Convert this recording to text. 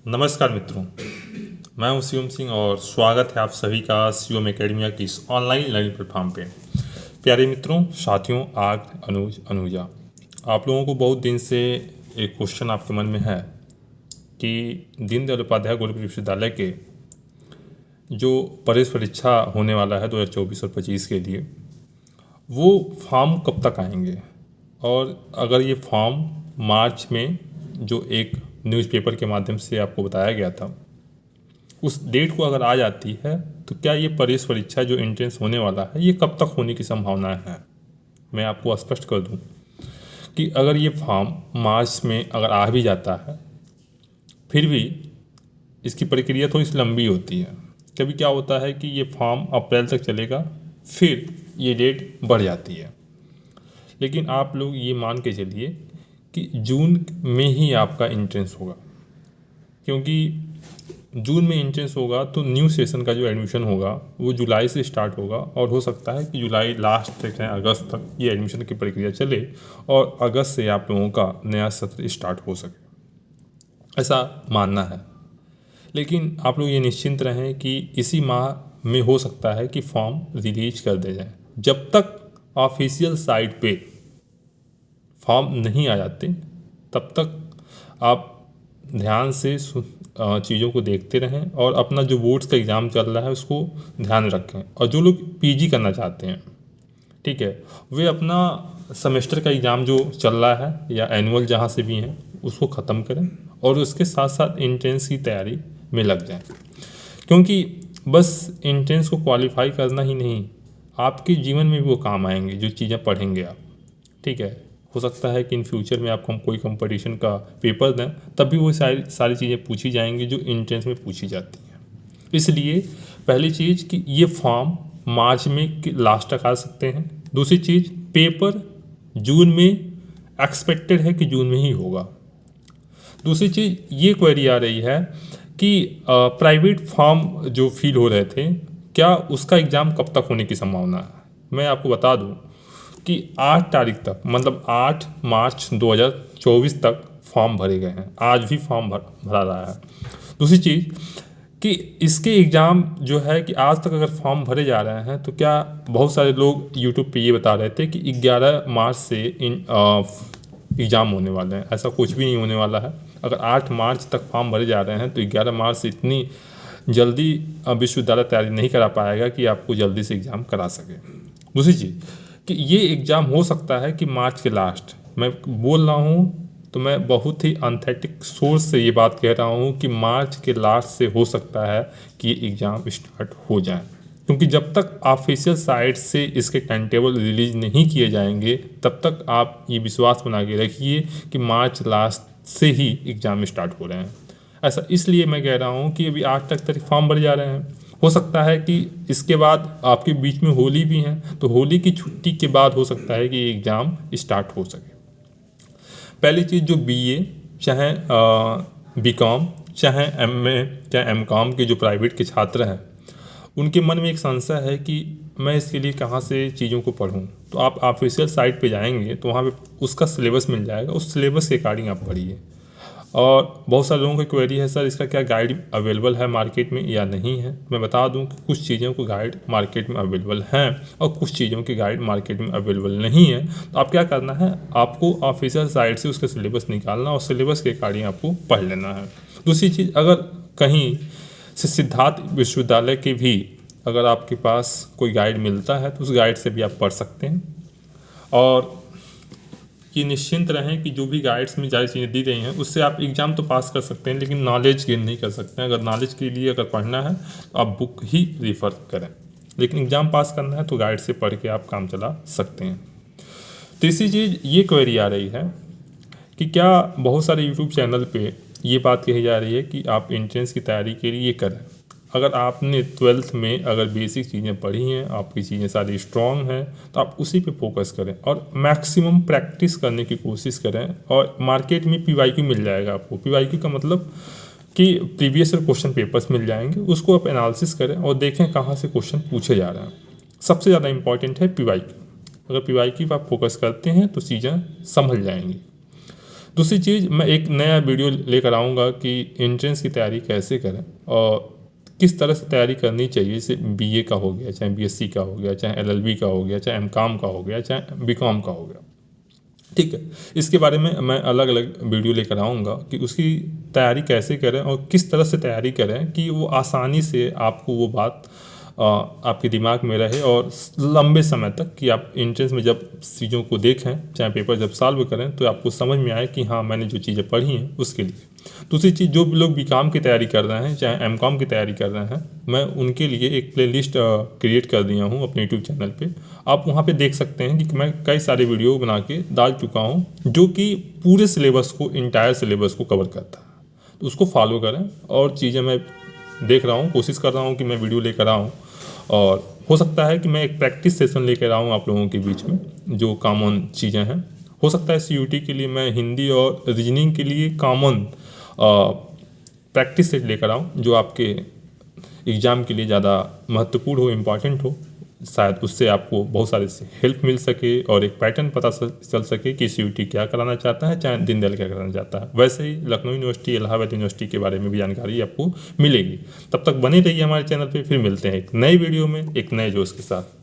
नमस्कार मित्रों, मैं हूं शिवम सिंह और स्वागत है आप सभी का शिवम एकेडमिया की इस ऑनलाइन लर्निंग प्लेटफॉर्म पे। प्यारे मित्रों, साथियों, आग अनुजा, आप लोगों को बहुत दिन से एक क्वेश्चन आपके मन में है कि दीनदयाल उपाध्याय गोरखपुर विश्वविद्यालय के जो प्रवेश परीक्षा होने वाला है 2024 और 25 के लिए, वो फॉर्म कब तक आएंगे। और अगर ये फॉर्म मार्च में जो एक न्यूज़पेपर के माध्यम से आपको बताया गया था, उस डेट को अगर आ जाती है तो क्या ये प्रवेश परीक्षा जो एंट्रेंस होने वाला है ये कब तक होने की संभावना है। मैं आपको स्पष्ट कर दूं कि अगर ये फॉर्म मार्च में अगर आ भी जाता है, फिर भी इसकी प्रक्रिया थोड़ी सी लंबी होती है। कभी क्या होता है कि ये फॉर्म अप्रैल तक चलेगा, फिर ये डेट बढ़ जाती है। लेकिन आप लोग ये मान के चलिए कि जून में ही आपका एंट्रेंस होगा, क्योंकि जून में एंट्रेंस होगा तो न्यू सेशन का जो एडमिशन होगा वो जुलाई से स्टार्ट होगा और हो सकता है कि जुलाई लास्ट तक है, अगस्त तक ये एडमिशन की प्रक्रिया चले और अगस्त से आप लोगों का नया सत्र स्टार्ट हो सके, ऐसा मानना है। लेकिन आप लोग ये निश्चिंत रहें कि इसी माह में हो सकता है कि फॉर्म रिलीज कर दे जाए। जब तक ऑफिशियल साइट पे फॉर्म नहीं आ जाते तब तक आप ध्यान से चीज़ों को देखते रहें और अपना जो बोर्ड्स का एग्ज़ाम चल रहा है उसको ध्यान रखें। और जो लोग पीजी करना चाहते हैं, ठीक है, वे अपना सेमेस्टर का एग्ज़ाम जो चल रहा है या एनुअल जहाँ से भी हैं उसको ख़त्म करें और उसके साथ साथ एंट्रेंस की तैयारी में लग जाएं। क्योंकि बस एंट्रेंस को क्वालिफाई करना ही नहीं, आपके जीवन में भी वो काम आएंगे जो चीज़ें पढ़ेंगे आप, ठीक है। हो सकता है कि इन फ्यूचर में आपको हम कोई कंपटीशन का पेपर दें, तब भी वो सारी चीज़ें पूछी जाएंगी जो एंट्रेंस में पूछी जाती हैं। इसलिए पहली चीज़ कि ये फॉर्म मार्च में लास्ट तक आ सकते हैं। दूसरी चीज़, पेपर जून में एक्सपेक्टेड है कि जून में ही होगा। दूसरी चीज़ ये क्वेरी आ रही है कि प्राइवेट फॉर्म जो फिल हो रहे थे, क्या उसका एग्ज़ाम कब तक होने की संभावना है। मैं आपको बता दूं कि 8 तारीख तक, मतलब 8 मार्च 2024 तक फॉर्म भरे गए हैं। आज भी फॉर्म भरा रहा है। दूसरी चीज़ कि इसके एग्ज़ाम जो है कि आज तक अगर फॉर्म भरे जा रहे हैं तो क्या, बहुत सारे लोग यूट्यूब पे ये बता रहे थे कि 11 मार्च से एग्ज़ाम होने वाले हैं। ऐसा कुछ भी नहीं होने वाला है। अगर 8 मार्च तक फॉर्म भरे जा रहे हैं तो 11 मार्च से इतनी जल्दी विश्वविद्यालय तैयारी नहीं करा पाएगा कि आपको जल्दी से एग्ज़ाम करा सके। दूसरी चीज़ कि ये एग्ज़ाम हो सकता है कि मार्च के लास्ट, मैं बोल रहा हूँ तो मैं बहुत ही अनथेटिक सोर्स से ये बात कह रहा हूँ कि मार्च के लास्ट से हो सकता है कि ये एग्ज़ाम स्टार्ट हो जाए। क्योंकि जब तक ऑफिशियल साइट से इसके टाइम टेबल रिलीज नहीं किए जाएंगे तब तक आप ये विश्वास बना के रखिए कि मार्च लास्ट से ही एग्ज़ाम स्टार्ट हो रहे हैं। ऐसा इसलिए मैं कह रहा हूँ कि अभी 8 तक फॉर्म भर जा रहे हैं। हो सकता है कि इसके बाद आपके बीच में होली भी है, तो होली की छुट्टी के बाद हो सकता है कि एग्ज़ाम स्टार्ट हो सके। पहली चीज़, जो बीए चाहे बीकॉम चाहे एमए चाहे एमकॉम के जो प्राइवेट के छात्र हैं, उनके मन में एक संशय है कि मैं इसके लिए कहाँ से चीज़ों को पढूं। तो आप ऑफिशियल साइट पे जाएंगे तो वहाँ पे उसका सिलेबस मिल जाएगा, उस सिलेबस के अकॉर्डिंग आप पढ़िए। और बहुत सारे लोगों की क्वेरी है, सर इसका क्या गाइड अवेलेबल है मार्केट में या नहीं है। मैं बता दूं कि कुछ चीज़ों को गाइड मार्केट में अवेलेबल हैं और कुछ चीज़ों की गाइड मार्केट में अवेलेबल नहीं है। तो आप क्या करना है, आपको ऑफिशियल साइट से उसका सिलेबस निकालना और सिलेबस के अकॉर्डिंग आपको पढ़ लेना है। दूसरी चीज़, अगर कहीं से सिद्धार्थ विश्वविद्यालय के भी अगर आपके पास कोई गाइड मिलता है तो उस गाइड से भी आप पढ़ सकते हैं। और ये निश्चिंत रहें कि जो भी गाइड्स में सारी चीज़ें दी गई हैं उससे आप एग्ज़ाम तो पास कर सकते हैं, लेकिन नॉलेज गेन नहीं कर सकते हैं। अगर नॉलेज के लिए अगर पढ़ना है तो आप बुक ही रेफ़र करें, लेकिन एग्ज़ाम पास करना है तो गाइड से पढ़ के आप काम चला सकते हैं। तीसरी चीज़, ये क्वेरी आ रही है कि क्या बहुत सारे यूट्यूब चैनल पे ये बात कही जा रही है कि आप एंट्रेंस की तैयारी के लिए करें। अगर आपने 12th में अगर बेसिक चीज़ें पढ़ी हैं, आपकी चीज़ें सारी स्ट्रॉन्ग हैं, तो आप उसी पे फोकस करें और मैक्सिमम प्रैक्टिस करने की कोशिश करें। और मार्केट में पीवाईक्यू मिल जाएगा आपको। पीवाईक्यू का मतलब कि प्रीवियस क्वेश्चन पेपर्स मिल जाएंगे, उसको आप एनालिसिस करें और देखें कहाँ से क्वेश्चन पूछे जा रहे हैं। सबसे ज़्यादा इंपॉर्टेंट है पीवाईक्यू। अगर पीवाईक्यू पर आप फोकस करते हैं तो चीज़ें संभल जाएंगी। दूसरी चीज़, मैं एक नया वीडियो लेकर आऊँगा कि एंट्रेंस की तैयारी कैसे करें और किस तरह से तैयारी करनी चाहिए। जैसे बीए का हो गया, चाहे बीएससी का हो गया, चाहे एलएलबी का हो गया, चाहे एमकॉम का हो गया, चाहे बीकॉम का हो गया, ठीक है। इसके बारे में मैं अलग अलग वीडियो लेकर आऊँगा कि उसकी तैयारी कैसे करें और किस तरह से तैयारी करें कि वो आसानी से आपको वो बात आपके दिमाग में रहे और लंबे समय तक, कि आप एंट्रेंस में जब चीज़ों को देखें, चाहे पेपर जब सॉल्व करें, तो आपको समझ में आए कि हाँ मैंने जो चीज़ें पढ़ी हैं उसके लिए। दूसरी चीज़, जो भी लोग बीकॉम की तैयारी कर रहे हैं, चाहे एमकॉम की तैयारी कर रहे हैं, मैं उनके लिए एक प्लेलिस्ट क्रिएट कर दिया हूँ अपने यूट्यूब चैनल पे। आप वहाँ पे देख सकते हैं कि मैं कई सारे वीडियो बना के डाल चुका हूँ जो कि पूरे सिलेबस को, इंटायर सिलेबस को कवर करता है। तो उसको फॉलो करें। और चीज़ें मैं देख रहा हूँ, कोशिश कर रहा हूँ कि मैं वीडियो लेकर आऊँ, और हो सकता है कि मैं एक प्रैक्टिस सेशन लेकर आऊँ आप लोगों के बीच में, जो कॉमन चीज़ें हैं। हो सकता है सीयूटी के लिए मैं हिंदी और रीजनिंग के लिए कॉमन प्रैक्टिस सेट लेकर आऊँ, जो आपके एग्ज़ाम के लिए ज़्यादा महत्वपूर्ण हो, इम्पॉर्टेंट हो। शायद उससे आपको बहुत सारे हेल्प मिल सके और एक पैटर्न पता चल सके कि सीयूटी क्या कराना चाहता है, चाहे दीनदयाल क्या कराना चाहता है। वैसे ही लखनऊ यूनिवर्सिटी, इलाहाबाद यूनिवर्सिटी के बारे में भी जानकारी आपको मिलेगी। तब तक बने रहिए हमारे चैनल पे। फिर मिलते हैं एक नई वीडियो में एक नए जोश के साथ।